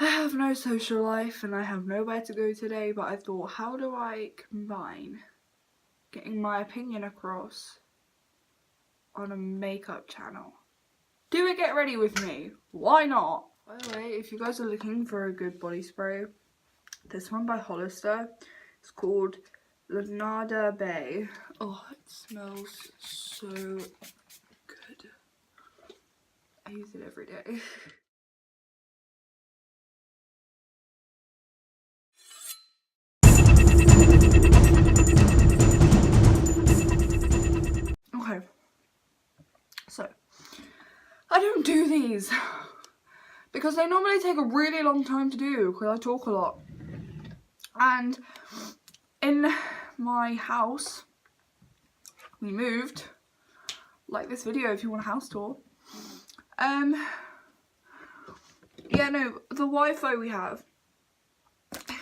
I have no social life and I have nowhere to go today, but I thought, how do I combine getting my opinion across on a makeup channel? Do a get ready with me. Why not? By the way, if you guys are looking for a good body spray, this one by Hollister, it's called Lanada Bay. Oh, it smells so good. I use it every day. Okay, so I don't do these because they normally take a really long time to do because I talk a lot. And in my house, we moved, like this video if you want a house tour. Yeah, no, the Wi-Fi we have,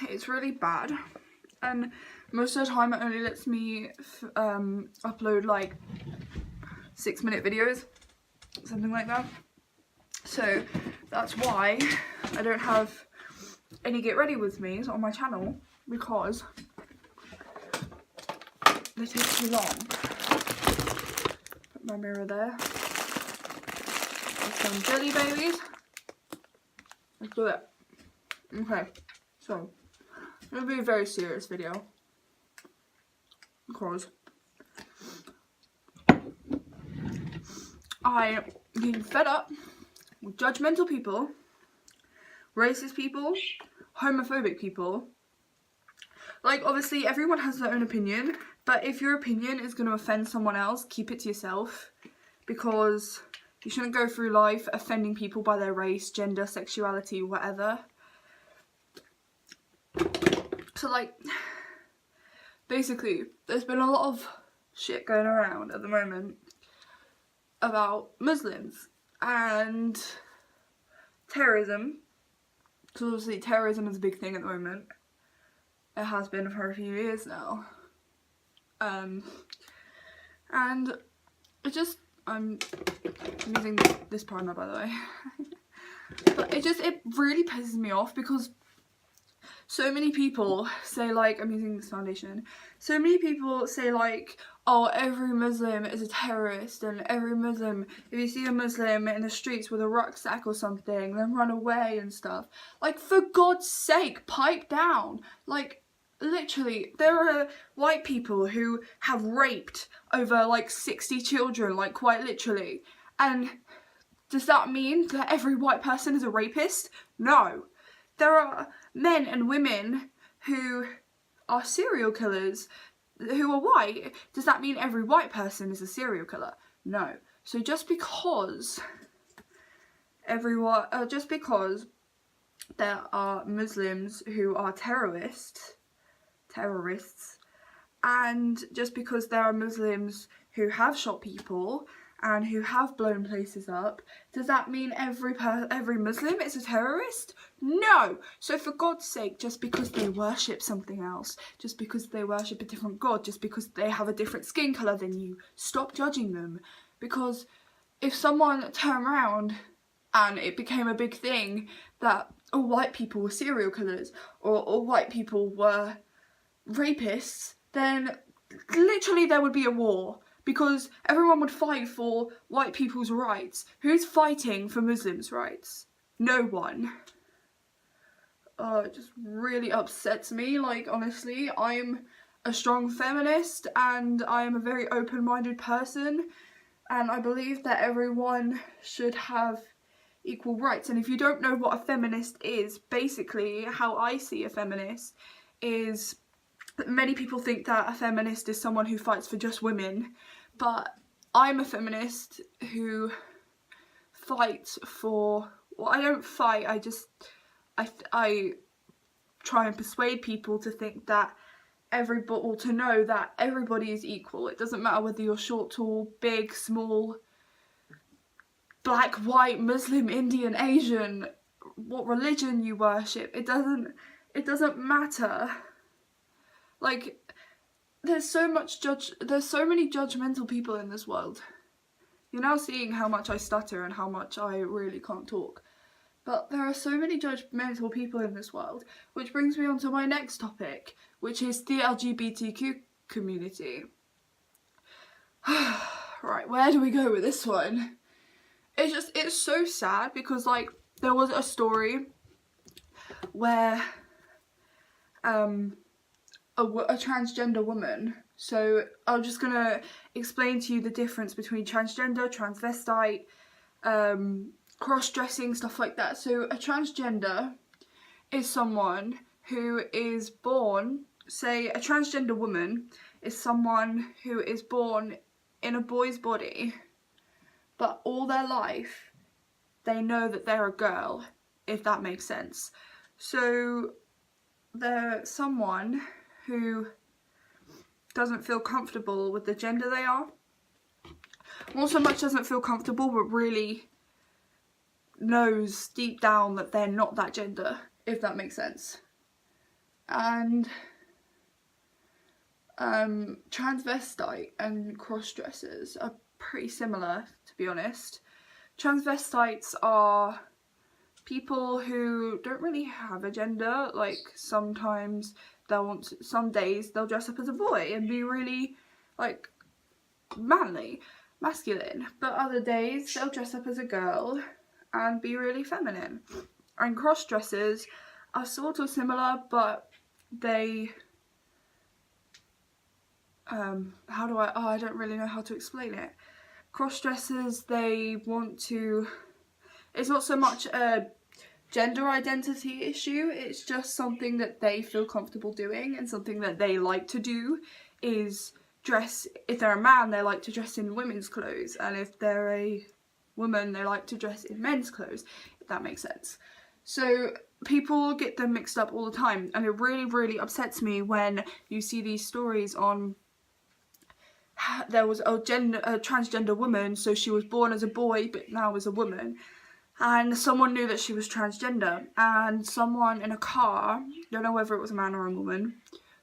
it's really bad, and most of the time it only lets me upload like 6-minute videos, something like that. So that's why I don't have any get ready with me's on my channel, because they take too long. Put my mirror there. Some jelly babies. Let's do it. Okay, so it'll be a very serious video because I'm getting fed up with judgmental people, racist people, homophobic people. Like, obviously everyone has their own opinion, but if your opinion is going to offend someone else, keep it to yourself, because you shouldn't go through life offending people by their race, gender, sexuality, whatever. So, like, basically, there's been a lot of shit going around at the moment about Muslims and terrorism. Because obviously terrorism is a big thing at the moment. It has been for a few years now. And it just, I'm using this primer, by the way. But it really pisses me off because so many people say, like, I'm using this foundation. So many people say, like, oh, every Muslim is a terrorist, and every Muslim, if you see a Muslim in the streets with a rucksack or something, then run away and stuff. Like, for God's sake, pipe down. Like, literally, there are white people who have raped over, like, 60 children, like, quite literally. And does that mean that every white person is a rapist? No. There are men and women who are serial killers who are white. Does that mean every white person is a serial killer? No. So just because there are Muslims who are terrorists, and just because there are Muslims who have shot people and who have blown places up, does that mean every Muslim is a terrorist? No! So for God's sake, just because they worship something else, just because they worship a different god, just because they have a different skin colour than you, stop judging them. Because if someone turned around and it became a big thing that all white people were serial killers, or all white people were rapists, then literally there would be a war. Because everyone would fight for white people's rights. Who's fighting for Muslims' rights? No one. It just really upsets me. Like, honestly, I'm a strong feminist and I am a very open-minded person. And I believe that everyone should have equal rights. And if you don't know what a feminist is, basically how I see a feminist is that many people think that a feminist is someone who fights for just women. But I'm a feminist who fights for, well, I don't fight, I try and persuade people to think that to know that everybody is equal. It doesn't matter whether you're short, tall, big, small, black, white, Muslim, Indian, Asian, what religion you worship. It doesn't matter. Like, there's so many judgmental people in this world. You're now seeing how much I stutter and how much I really can't talk. But there are so many judgmental people in this world, which brings me on to my next topic, which is the LGBTQ community. Right, where do we go with this one? It's so sad because, like, there was a story where a transgender woman, so I'm just gonna explain to you the difference between transgender, transvestite, cross-dressing, stuff like that. So a transgender is someone who is born, say a transgender woman is someone who is born in a boy's body, but all their life they know that they're a girl, if that makes sense. So they're someone who doesn't feel comfortable with the gender they are. Not so much doesn't feel comfortable, but really knows deep down that they're not that gender, if that makes sense. And transvestite and cross-dressers are pretty similar, to be honest. Transvestites are people who don't really have a gender. Like, sometimes some days they'll dress up as a boy and be really, like, manly, masculine, but other days they'll dress up as a girl and be really feminine. And cross-dressers are sort of similar, but they I don't really know how to explain it. Cross-dressers, they want to, it's not so much a gender identity issue, it's just something that they feel comfortable doing, and something that they like to do is dress. If they're a man, they like to dress in women's clothes, and if they're a woman, they like to dress in men's clothes, if that makes sense. So people get them mixed up all the time, and it really, really upsets me when you see these stories on, there was a transgender woman, so she was born as a boy but now is a woman, and someone knew that she was transgender, and someone in a car, don't know whether it was a man or a woman,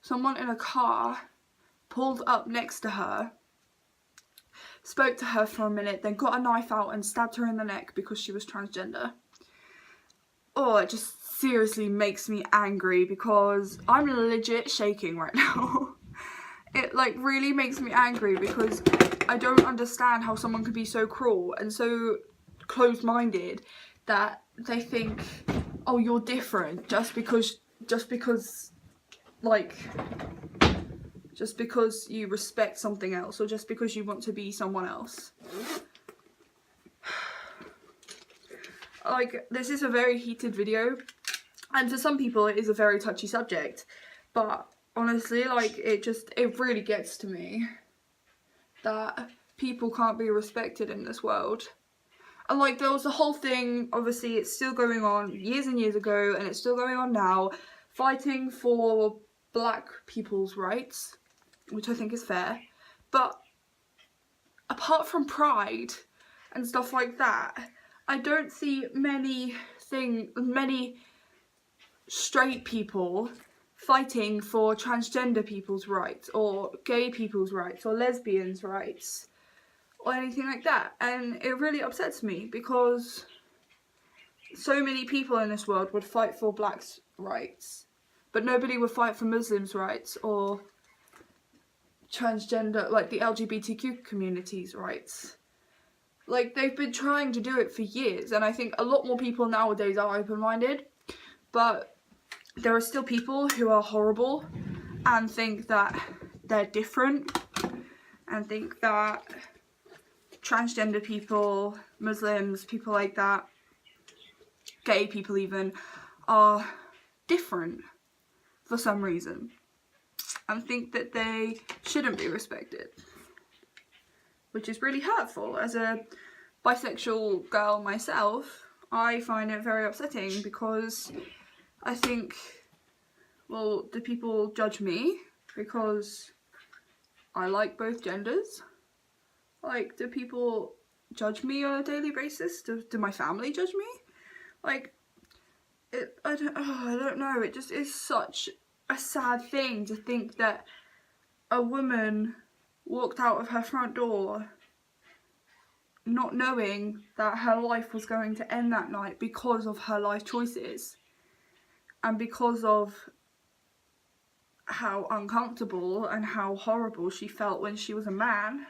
someone in a car pulled up next to her, spoke to her for a minute, then got a knife out and stabbed her in the neck because she was transgender. Oh, it just seriously makes me angry because I'm legit shaking right now. It, like, really makes me angry because I don't understand how someone could be so cruel and so closed-minded that they think, oh, you're different just because you respect something else, or just because you want to be someone else. Like, this is a very heated video, and to some people it is a very touchy subject, but honestly, like, it really gets to me that people can't be respected in this world. And, like, there was the whole thing, obviously it's still going on years and years ago, and it's still going on now, fighting for black people's rights, which I think is fair. But apart from pride and stuff like that, I don't see many straight people fighting for transgender people's rights, or gay people's rights, or lesbians' rights, or anything like that. And it really upsets me because so many people in this world would fight for blacks' rights, but nobody would fight for Muslims' rights or transgender, like the LGBTQ community's rights. Like, they've been trying to do it for years, and I think a lot more people nowadays are open-minded, but there are still people who are horrible and think that they're different, and think that transgender people, Muslims, people like that, gay people even, are different for some reason, and think that they shouldn't be respected, which is really hurtful. As a bisexual girl myself, I find it very upsetting because I think, well, do people judge me because I like both genders? Like, do people judge me on a daily basis? Do my family judge me? Like, I don't know, it just is such a sad thing to think that a woman walked out of her front door not knowing that her life was going to end that night because of her life choices and because of how uncomfortable and how horrible she felt when she was a man,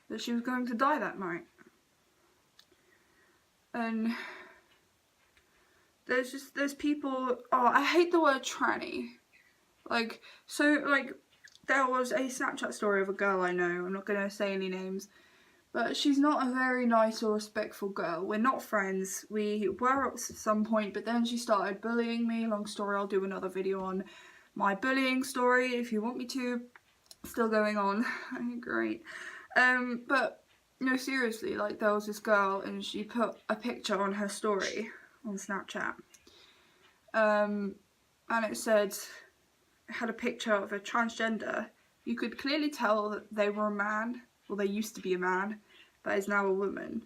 that she was going to die that night. And there's people, oh, I hate the word tranny. Like, so, like, there was a Snapchat story of a girl I know, I'm not going to say any names, but she's not a very nice or respectful girl. We're not friends. We were at some point, but then she started bullying me. Long story, I'll do another video on my bullying story if you want me to. Still going on. Great. But, no, seriously, like, there was this girl and she put a picture on her story on Snapchat. And it said, it had a picture of a transgender. You could clearly tell that they were a man. Well, they used to be a man, but is now a woman.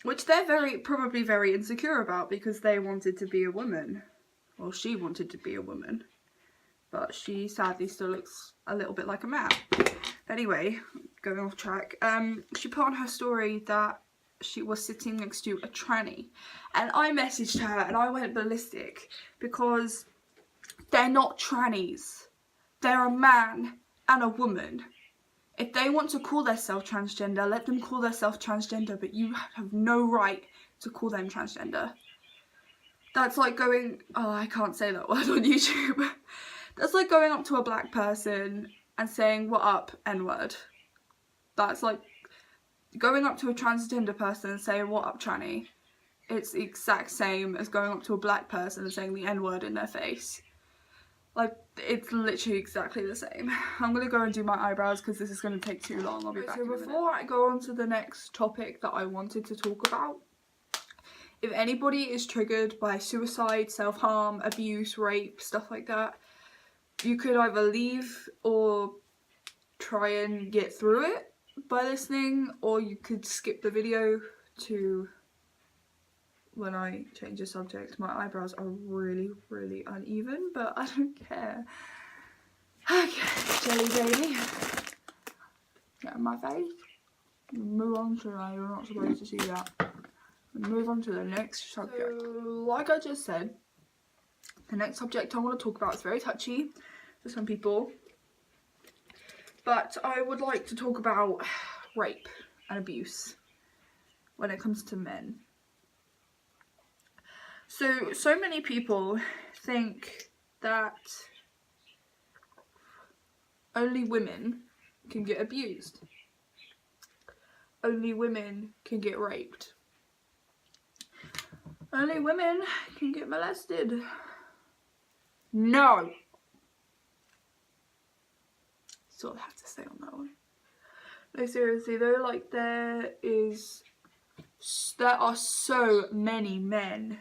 Which they're probably very insecure about because they wanted to be a woman. Well, she wanted to be a woman. But she sadly still looks a little bit like a man. Anyway, going off track. She put on her story that she was sitting next to a tranny. And I messaged her and I went ballistic because they're not trannies. They're a man and a woman. If they want to call themselves transgender, let them call themselves transgender, but you have no right to call them transgender. That's like going, oh, I can't say that word on YouTube. That's like going up to a black person and saying, what up, N-word. That's like going up to a transgender person and saying, what up, tranny. It's the exact same as going up to a black person and saying the N-word in their face. Like, it's literally exactly the same. I'm going to go and do my eyebrows because this is going to take too long. I'll be back in a minute. So before I go on to the next topic that I wanted to talk about, if anybody is triggered by suicide, self-harm, abuse, rape, stuff like that, you could either leave or try and get through it by listening, or you could skip the video to when I change the subject. My eyebrows are really, really uneven, but I don't care. Okay, jelly baby. Get in my face. Move on to that, you're not supposed to see that. Move on to the next subject. So, like I just said, the next subject I want to talk about is very touchy for some people. But I would like to talk about rape and abuse when it comes to men. So many people think that only women can get abused. Only women can get raped. Only women can get molested. No! That's all I have to say on that one. No, seriously though, like there are so many men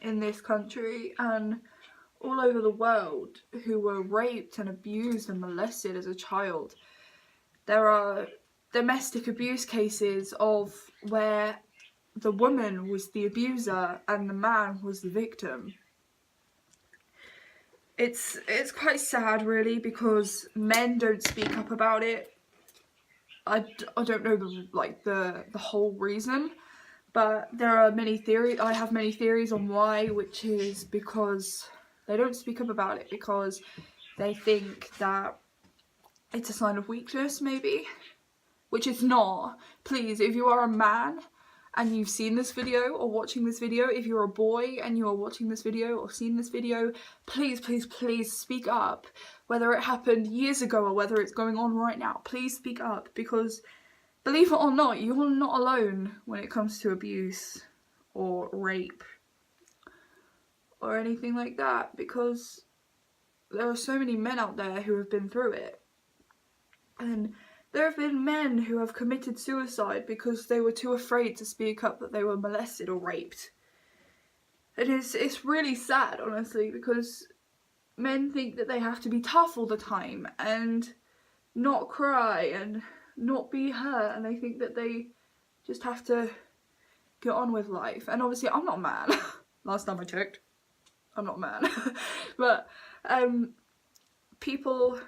in this country and all over the world who were raped and abused and molested as a child. There are domestic abuse cases of where the woman was the abuser and the man was the victim. It's quite sad really because men don't speak up about it. I don't know the whole reason, but there are many theories. I have many theories on why, which is because they don't speak up about it because they think that it's a sign of weakness maybe, which it's not. Please, if you are a man and you've seen this video or watching this video, if you're a boy and you are watching this video or seen this video, please, please, please speak up. Whether it happened years ago or whether it's going on right now, please speak up, because believe it or not, you're not alone when it comes to abuse or rape or anything like that, because there are so many men out there who have been through it. And there have been men who have committed suicide because they were too afraid to speak up that they were molested or raped. And it's really sad, honestly, because men think that they have to be tough all the time and not cry and not be hurt, and they think that they just have to get on with life. And obviously I'm not a man. Last time I checked, I'm not a man. But people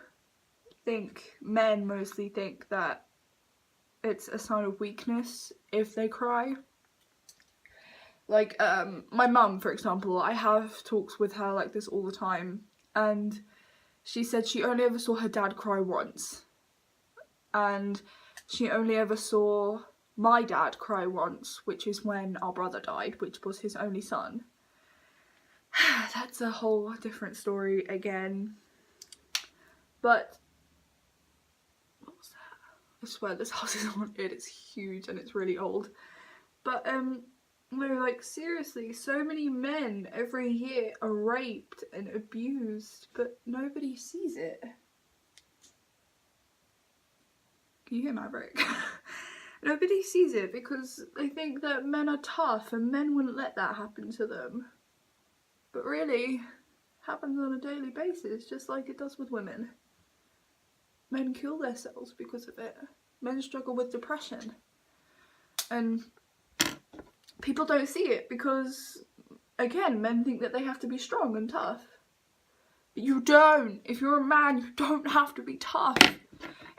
think, men mostly think that it's a sign of weakness if they cry. Like, my mum, for example, I have talks with her like this all the time, and she said she only ever saw her dad cry once, and she only ever saw my dad cry once, which is when our brother died, which was his only son. That's a whole different story again. But what was that? I swear this house is haunted. It's huge and it's really old. But no, like, seriously, so many men every year are raped and abused, but nobody sees it. Can you hear Maverick? Nobody sees it because they think that men are tough and men wouldn't let that happen to them. But really, it happens on a daily basis, just like it does with women. Men kill themselves because of it. Men struggle with depression. And people don't see it because, again, men think that they have to be strong and tough. But you don't. If you're a man, you don't have to be tough.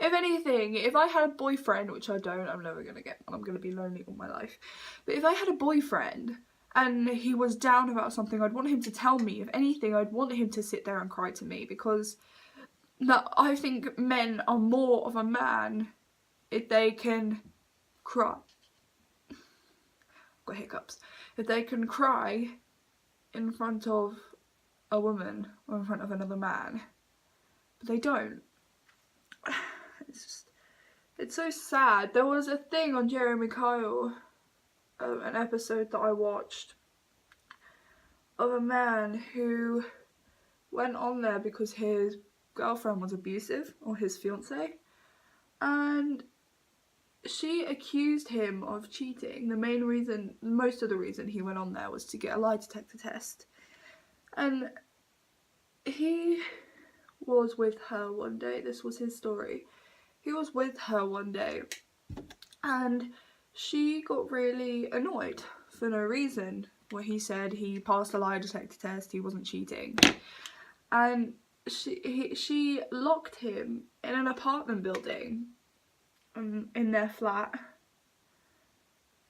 If anything, if I had a boyfriend, which I don't, I'm never going to get one, I'm going to be lonely all my life. But if I had a boyfriend and he was down about something, I'd want him to tell me. If anything, I'd want him to sit there and cry to me, because I think men are more of a man if they can cry. I've got hiccups. If they can cry in front of a woman or in front of another man. But they don't. It's so sad. There was a thing on GRWM, an episode that I watched, of a man who went on there because his girlfriend was abusive, or his fiance, and she accused him of cheating. The main reason, most of the reason he went on there was to get a lie detector test. And he was with her one day, this was his story. He was with her one day and she got really annoyed for no reason. Where he said he passed a lie detector test, he wasn't cheating. And she locked him in an apartment building in their flat.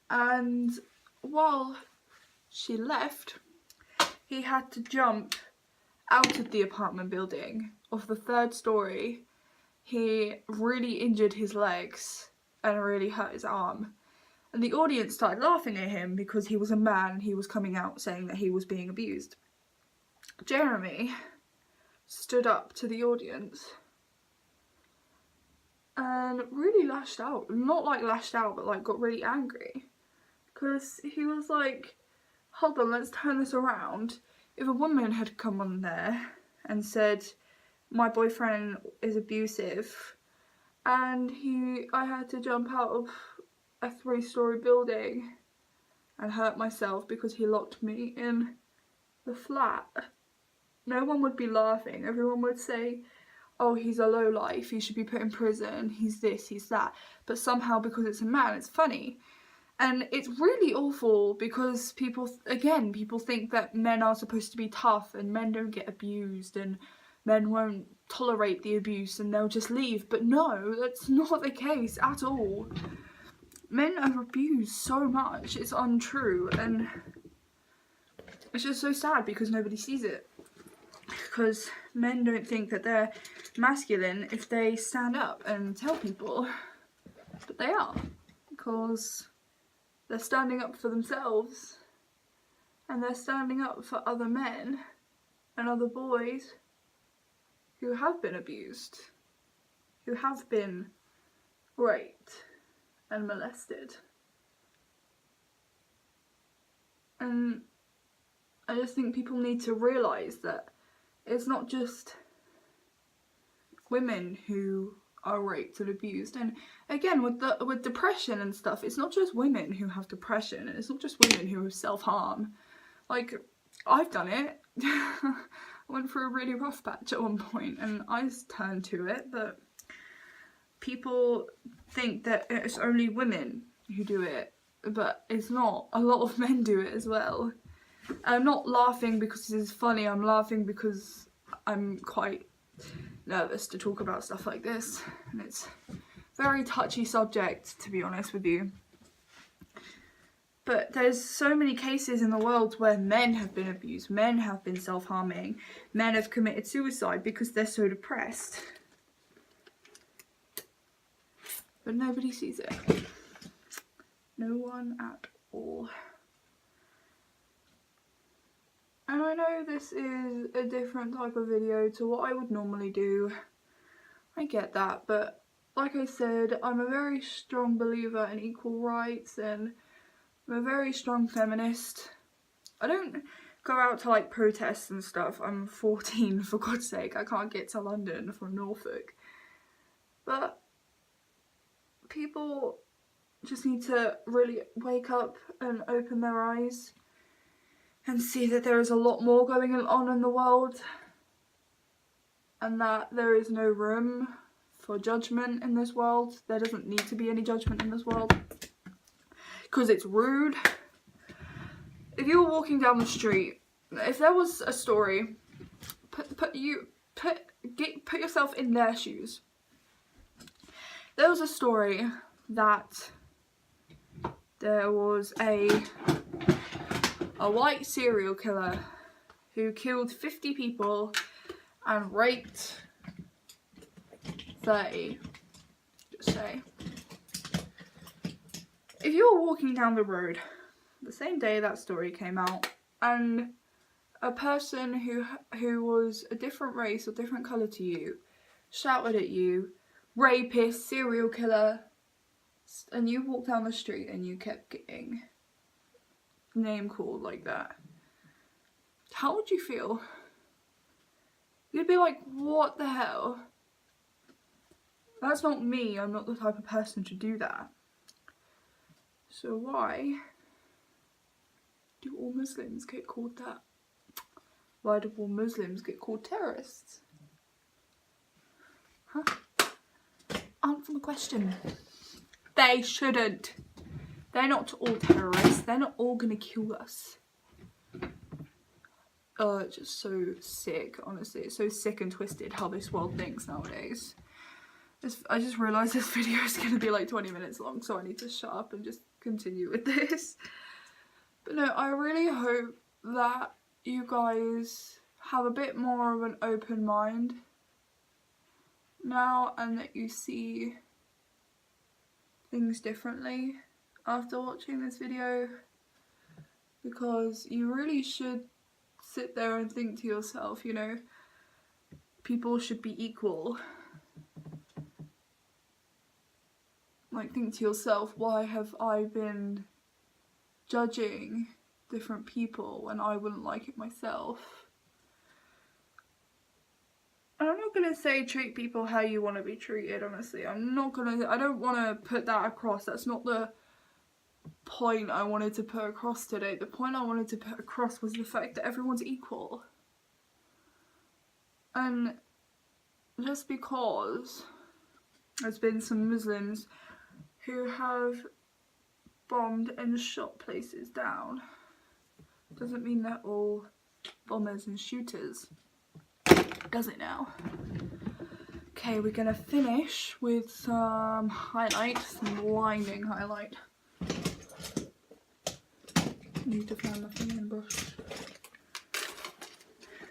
And while she left, he had to jump out of the apartment building off the 3rd story. He really injured his legs and really hurt his arm. And the audience started laughing at him because he was a man and he was coming out saying that he was being abused. Jeremy stood up to the audience and really lashed out. Not like lashed out, but like got really angry. Because he was like, hold on, let's turn this around. If a woman had come on there and said, my boyfriend is abusive, and I had to jump out of a 3-story building and hurt myself because he locked me in the flat, no one would be laughing. Everyone would say, oh, he's a lowlife, he should be put in prison, he's this, he's that. But somehow, because it's a man, it's funny. And it's really awful because people think that men are supposed to be tough and men don't get abused and men won't tolerate the abuse and they'll just leave. But no, that's not the case at all. Men are abused so much, it's untrue, and it's just so sad because nobody sees it. Because men don't think that they're masculine if they stand up and tell people, but they are, because they're standing up for themselves and they're standing up for other men and other boys who have been abused, who have been raped and molested. And I just think people need to realise that it's not just women who are raped and abused. And again, with depression and stuff, it's not just women who have depression, and it's not just women who have self-harm. Like, I've done it. I went through a really rough patch at one point and I turned to it, but people think that it's only women who do it, but it's not. A lot of men do it as well. I'm not laughing because this is funny, I'm laughing because I'm quite nervous to talk about stuff like this, and it's very touchy subject, to be honest with you. But there's so many cases in the world where men have been abused, men have been self-harming, men have committed suicide because they're so depressed. But nobody sees it. No one at all. And I know this is a different type of video to what I would normally do. I get that, but like I said, I'm a very strong believer in equal rights and I'm a very strong feminist. I don't go out to like protests and stuff. I'm 14, for God's sake. I can't get to London from Norfolk. But people just need to really wake up and open their eyes and see that there is a lot more going on in the world and that there is no room for judgment in this world. There doesn't need to be any judgment in this world because it's rude. If you were walking down the street, if there was a story, put yourself in their shoes. There was a story that there was a white serial killer who killed 50 people and raped 30, just say. If you were walking down the road the same day that story came out and a person who was a different race or different colour to you shouted at you, rapist, serial killer, and you walked down the street and you kept getting name called like that, how would you feel? You'd be like, what the hell? That's not me. I'm not the type of person to do that. So why do all Muslims get called that? Why do all Muslims get called terrorists? Huh? Answer the question. They shouldn't. They're not all terrorists. They're not all gonna kill us. It's just so sick, honestly. It's so sick and twisted how this world thinks nowadays. I just realised this video is gonna be like 20 minutes long, so I need to shut up and just continue with this. But no, I really hope that you guys have a bit more of an open mind now and that you see things differently after watching this video, because you really should sit there and think to yourself, you know, people should be equal. Like, think to yourself, why have I been judging different people when I wouldn't like it myself? And I'm not gonna say treat people how you want to be treated, honestly. I don't want to put that across. That's not the point I wanted to put across today. The point I wanted to put across was the fact that everyone's equal. And just because there's been some Muslims who have bombed and shot places down doesn't mean they're all bombers and shooters, does it now? Okay, we're gonna finish with some highlight, some blinding highlight. Need to find my fingering brush.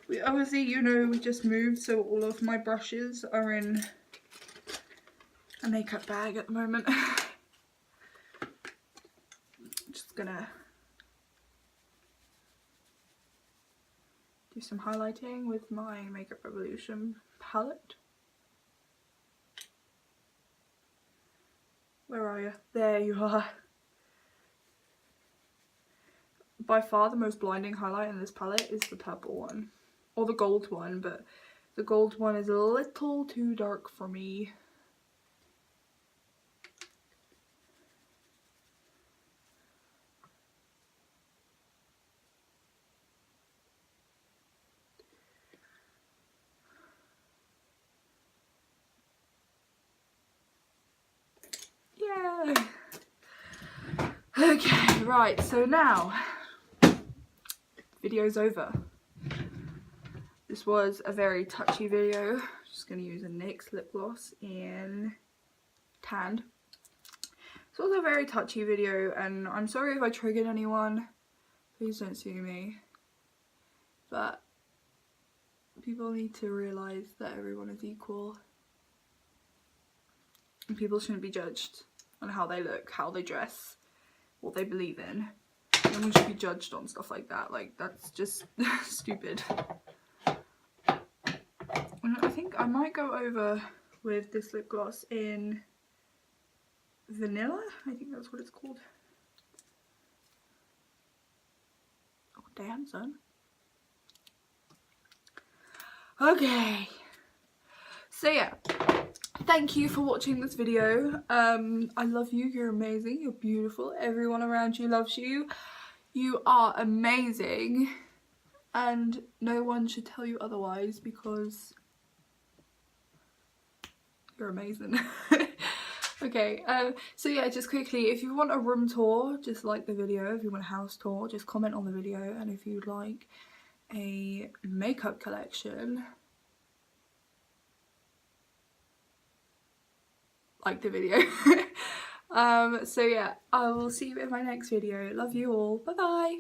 We obviously, you know, we just moved, so all of my brushes are in a makeup bag at the moment. Just gonna do some highlighting with my Makeup Revolution palette. Where are you? There you are. By far the most blinding highlight in this palette is the purple one. Or the gold one, but the gold one is a little too dark for me. Yay! Okay, right, so now video's over. This was a very touchy video. Just gonna use a NYX lip gloss in tanned. It's also a very touchy video, and I'm sorry if I triggered anyone. Please don't sue me. But people need to realise that everyone is equal. And people shouldn't be judged on how they look, how they dress, what they believe in. No one should be judged on stuff like that. Like, that's just stupid. And I think I might go over with this lip gloss in vanilla. I think that's what it's called. Oh damn, son. Okay. So yeah, thank you for watching this video. I love you. You're amazing. You're beautiful. Everyone around you loves you. You are amazing. And no one should tell you otherwise, because you're amazing. Okay, so yeah, just quickly, if you want a room tour, just like the video. If you want a house tour, just comment on the video. And if you'd like a makeup collection, like the video. So yeah, I will see you in my next video. Love you all. Bye bye.